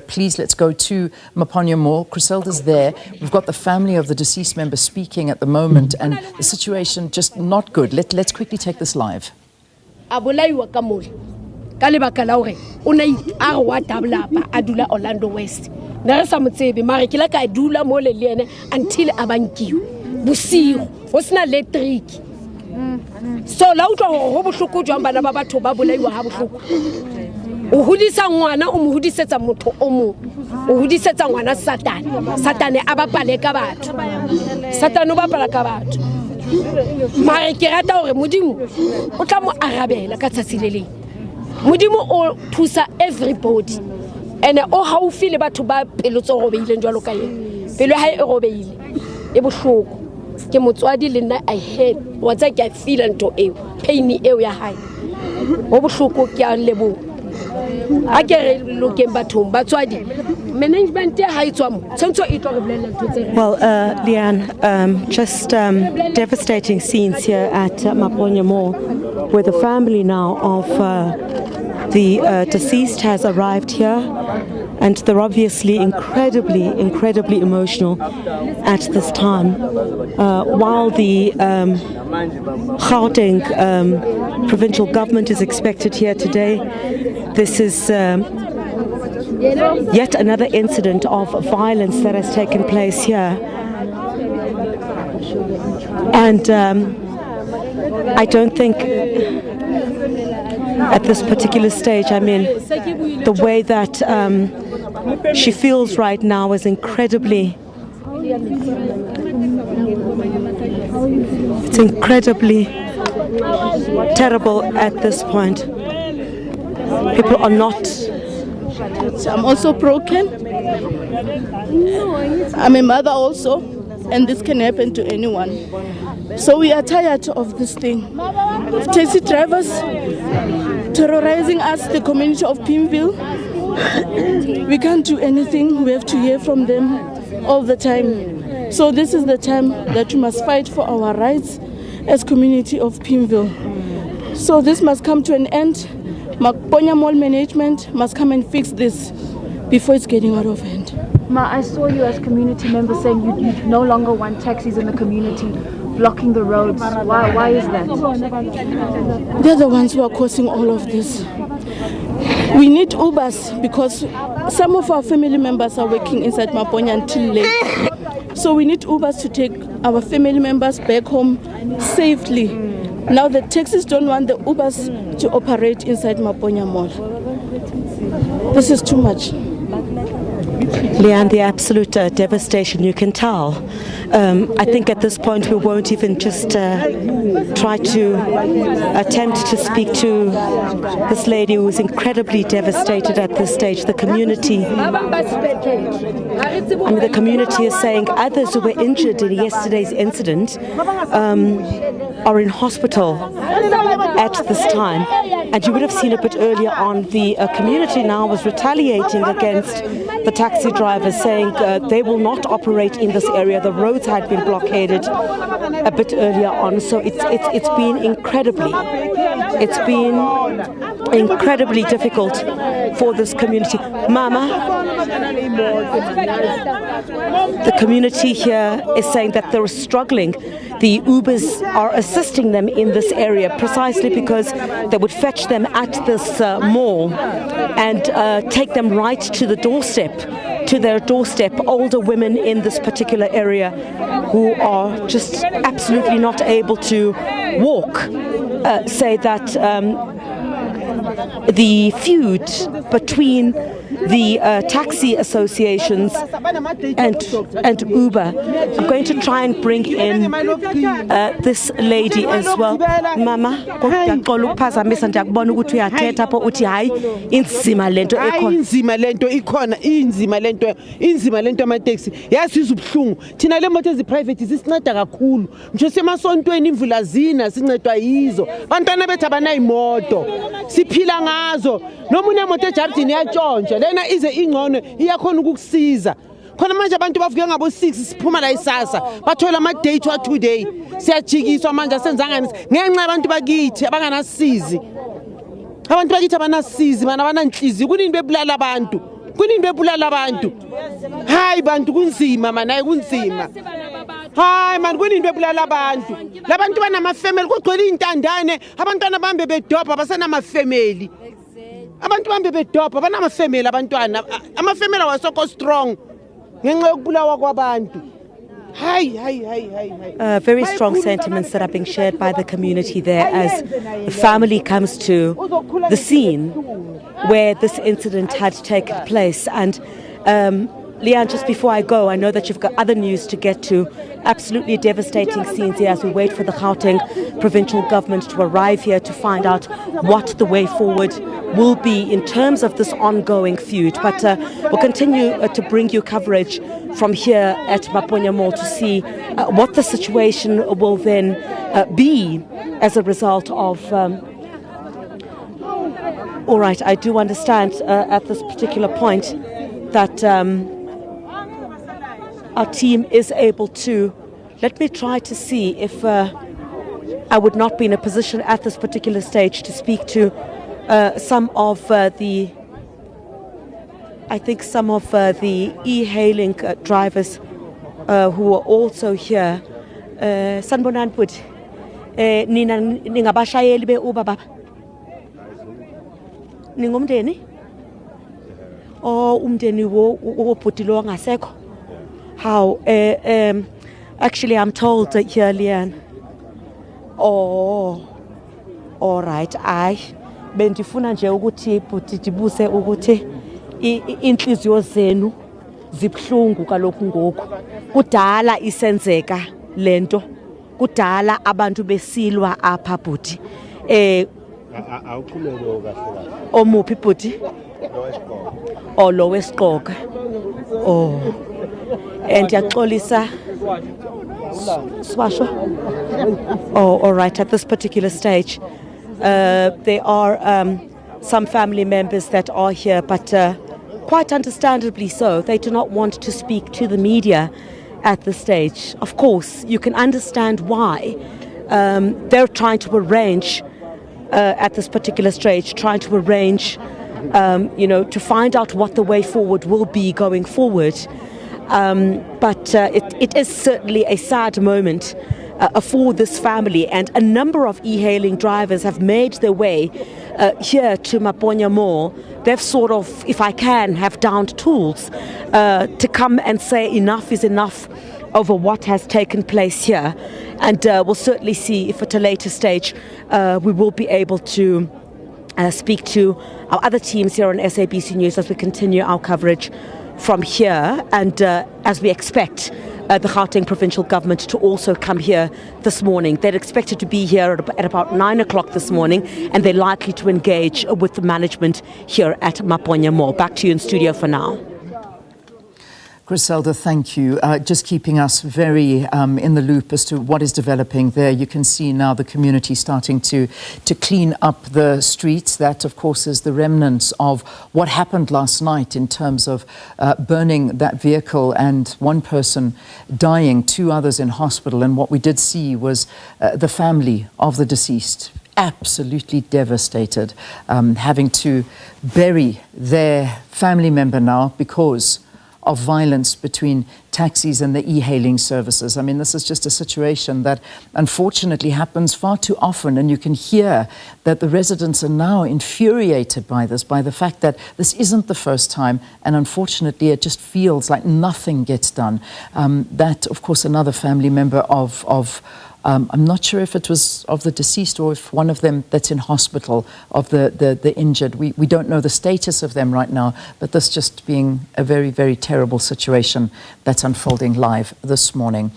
please, let's go to Maponya Mall. Chriselda's there. We've got the family of the deceased member speaking at the moment, and the situation just not good. Let's quickly take this live. Orlando West. Until was not electric. So loud ho bohloko jwang bana ba batho ba bolaiwa ha bohloko. O hodisa ngwana o mo hodisetsa motho o mo. O hodisetsa ngwana Satane. Satane a bapale ka batho. Satane o bapala ka batho. Mare ke rata hore modimo o tla mo arabela ka tsatsi le leng. Modimo o thusa everybody. And o haufi le batho ba pelotso robeileng jwalo ka yena. Pelo ha e robeile e bohloko. Ke motswadi le nna I head wa tsa ke feel nto eo pain eo ya hae ho bohloko ke a lebo a ke re lokeng bathong batswadi management ya ha itswa mo tsentso e tlo re bolela ntho tse. Well, Leanne, just devastating scenes here at Maponya Mall, where the family now of the deceased has arrived here, and they're obviously incredibly emotional at this time. While the Gauteng provincial government is expected here today, this is yet another incident of violence that has taken place here. And I don't think at this particular stage, I mean, the way that she feels right now is incredibly terrible at this point. People are not. I'm also broken. I'm a mother also, and this can happen to anyone. So we are tired of this thing. Taxi drivers terrorizing us, the community of Pimville. We can't do anything. We have to hear from them all the time. So this is the time that we must fight for our rights as community of Pimville. So this must come to an end. Maponya Mall management must come and fix this before it's getting out of hand. Ma, I saw you as community members saying you no longer want taxis in the community blocking the roads. Why is that? They're the ones who are causing all of this. We need Ubers because some of our family members are working inside Maponya until late. So we need Ubers to take our family members back home safely. Now the taxis don't want the Ubers to operate inside Maponya Mall. This is too much. Leanne, the absolute devastation, you can tell. I think at this point we won't even just try to attempt to speak to this lady who is incredibly devastated at this stage. The community, the community is saying others who were injured in yesterday's incident are in hospital at this time. And you would have seen a bit earlier on, the community now was retaliating against the taxi drivers, saying they will not operate in this area. The roads had been blockaded a bit earlier on, so it's been incredibly difficult for this community. Mama, the community here is saying that they're struggling. The Ubers are assisting them in this area precisely because they would fetch them at this mall and take them right to the doorstep, to their doorstep. Older women in this particular area who are just absolutely not able to walk say that the feud between the taxi associations and Uber. I'm going to try and bring in this lady as well. Mama, inzima lento amateksi yasizwe ubhlungu thina le moto eziprivate zisinceda kakhulu nje semasontweni imvula zina sincedwa yizo bantwana bethu abanayimoto siphila ngazo noma unemoto ejardini yatshontsha lena ize ingcono iyakhona ukukusiza khona manje abantu bavuke ngabo 6 siphuma la isasa bathola ama date wa 2 day siyajikiswa manje senzangani ngenxa abantu bakithi abanganasizi abantu bakithi abanasizi mana abananhliziyo kunini bebulala abantu kunini bebulala abantu hayi bantu kunzima mana hayi kunzima hayi man kunini bebulala abantu labantu banamafamily kugcwele intandane abantwana bambe bedobha basenamafamily abantu bambe bedobha banamafamily abantwana amafamily awasoko strong ngenxa yokubulawa kwabantu. Very strong sentiments that are being shared by the community there as the family comes to the scene where this incident had taken place. And Leanne, just before I go, I know that you've got other news to get to. Absolutely devastating scenes here as we wait for the Gauteng provincial government to arrive here to find out what the way forward will be in terms of this ongoing feud. But we'll continue to bring you coverage from here at Maponya Mall to see what the situation will then be as a result of... All right, I do understand at this particular point that our team is able to... Let me try to see if I would not be in a position at this particular stage to speak to some of the... I think some of the e-hailing drivers who are also here. Sanbonan put nina ningabashayeli be Uber baba. Ningumndeni? Oh umndeni wo putilo ngasekho. How actually I'm told here Leanne. Oh. All right. Bendifuna nje ukuthi dibuse ukuthi inhliziyo zenu zibhlungu kalokhu ngoku kudala isenzeka lento kudala abantu besilwa apha bhuti awuqhubeke kahle omuphi bhuti lo wesiqoka and ndiyaxolisa swasho all right. At this particular stage there are some family members that are here, but quite understandably so, they do not want to speak to the media at this stage. Of course, you can understand why. They're trying to arrange, at this particular stage, to find out what the way forward will be going forward. But it is certainly a sad moment for this family, and a number of e-hailing drivers have made their way here to Maponya Mall. They've sort of, if I can, have downed tools to come and say enough is enough over what has taken place here. And we'll certainly see if at a later stage we will be able to speak to our other teams here on SABC News as we continue our coverage from here, and as we expect the Gauteng provincial government to also come here this morning. They're expected to be here at about 9 o'clock this morning, and they're likely to engage with the management here at Maponya Mall. Back to you in studio for now. Chriselda, thank you. Just keeping us very in the loop as to what is developing there. You can see now the community starting to clean up the streets. That, of course, is the remnants of what happened last night in terms of burning that vehicle and one person dying, 2 others in hospital. And what we did see was the family of the deceased absolutely devastated, having to bury their family member now because of violence between taxis and the e-hailing services. I mean, this is just a situation that unfortunately happens far too often, and you can hear that the residents are now infuriated by this, by the fact that this isn't the first time, and unfortunately it just feels like nothing gets done. That, of course, another family member of I'm not sure if it was of the deceased or if one of them that's in hospital, of the injured. We don't know the status of them right now, but this just being a very, very terrible situation that's unfolding live this morning.